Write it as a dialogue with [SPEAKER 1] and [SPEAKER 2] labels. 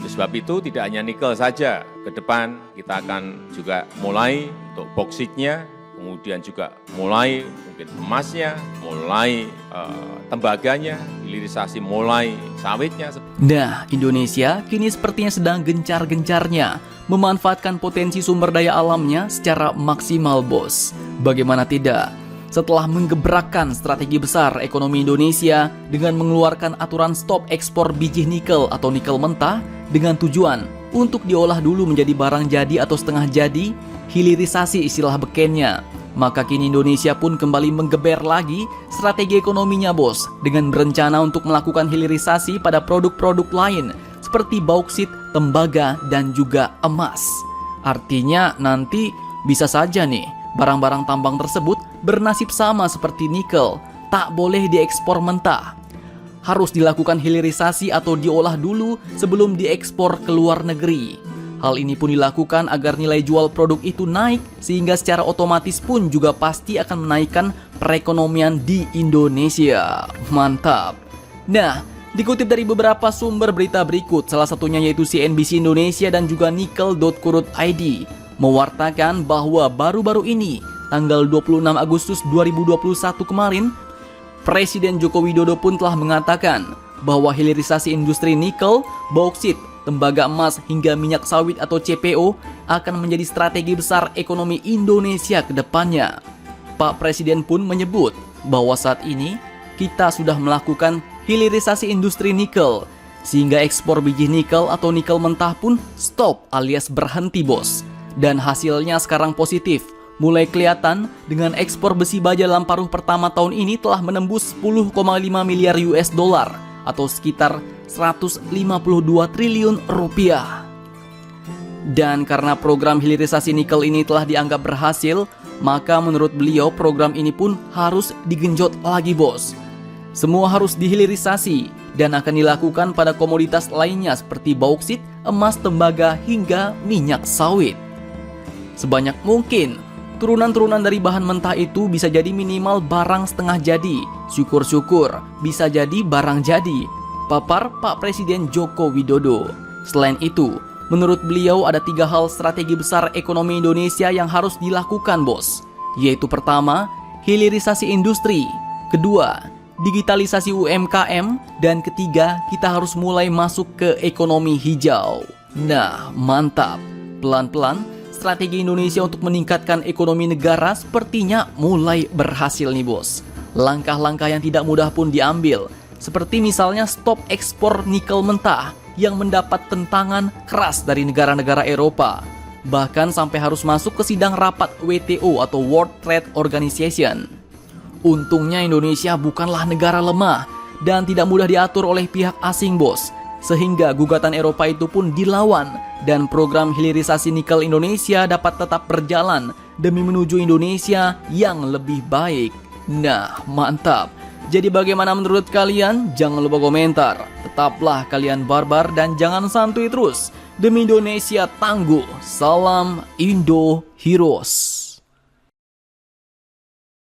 [SPEAKER 1] Oleh sebab itu tidak hanya nikel saja, ke depan kita akan juga mulai untuk bauksit-nya, kemudian juga mulai mungkin emasnya, mulai tembaganya, hilirisasi mulai sawitnya.
[SPEAKER 2] Nah, Indonesia kini sepertinya sedang gencar-gencarnya memanfaatkan potensi sumber daya alamnya secara maksimal, bos. Bagaimana tidak? Setelah menggebrakkan strategi besar ekonomi Indonesia dengan mengeluarkan aturan stop ekspor biji nikel atau nikel mentah dengan tujuan untuk diolah dulu menjadi barang jadi atau setengah jadi, hilirisasi istilah bekennya. Maka kini Indonesia pun kembali menggeber lagi strategi ekonominya, bos, dengan berencana untuk melakukan hilirisasi pada produk-produk lain seperti bauksit, tembaga, dan juga emas. Artinya nanti bisa saja nih barang-barang tambang tersebut bernasib sama seperti nikel, tak boleh diekspor mentah. Harus dilakukan hilirisasi atau diolah dulu sebelum diekspor ke luar negeri. Hal ini pun dilakukan agar nilai jual produk itu naik, sehingga secara otomatis pun juga pasti akan menaikkan perekonomian di Indonesia. Mantap. Nah, dikutip dari beberapa sumber berita berikut, salah satunya yaitu CNBC Indonesia dan juga nikel.co.id, mewartakan bahwa baru-baru ini, tanggal 26 Agustus 2021 kemarin, Presiden Joko Widodo pun telah mengatakan bahwa hilirisasi industri nikel, bauksit, tembaga emas hingga minyak sawit atau CPO akan menjadi strategi besar ekonomi Indonesia ke depannya. Pak Presiden pun menyebut bahwa saat ini kita sudah melakukan hilirisasi industri nikel, sehingga ekspor biji nikel atau nikel mentah pun stop alias berhenti, bos. Dan hasilnya sekarang positif. Mulai kelihatan dengan ekspor besi baja dalam paruh pertama tahun ini telah menembus 10,5 miliar US dollar atau sekitar 152 triliun rupiah. Dan karena program hilirisasi nikel ini telah dianggap berhasil, maka menurut beliau program ini pun harus digenjot lagi, bos. Semua harus dihilirisasi dan akan dilakukan pada komoditas lainnya seperti bauksit, emas, tembaga, hingga minyak sawit. Sebanyak mungkin turunan-turunan dari bahan mentah itu bisa jadi minimal barang setengah jadi. Syukur-syukur bisa jadi barang jadi, papar Pak Presiden Joko Widodo. Selain itu, menurut beliau ada 3 hal strategi besar ekonomi Indonesia yang harus dilakukan, bos. Yaitu pertama, hilirisasi industri. Kedua, digitalisasi UMKM. Dan ketiga, kita harus mulai masuk ke ekonomi hijau. Nah, mantap. Pelan-pelan strategi Indonesia untuk meningkatkan ekonomi negara sepertinya mulai berhasil nih, bos. Langkah-langkah yang tidak mudah pun diambil, seperti misalnya stop ekspor nikel mentah yang mendapat tentangan keras dari negara-negara Eropa. Bahkan sampai harus masuk ke sidang rapat WTO atau World Trade Organization. Untungnya Indonesia bukanlah negara lemah dan tidak mudah diatur oleh pihak asing, bos. Sehingga gugatan Eropa itu pun dilawan dan program hilirisasi nikel Indonesia dapat tetap berjalan demi menuju Indonesia yang lebih baik. Nah, mantap. Jadi bagaimana menurut kalian? Jangan lupa komentar. Tetaplah kalian barbar dan jangan santuy terus. Demi Indonesia tangguh. Salam Indo Heroes.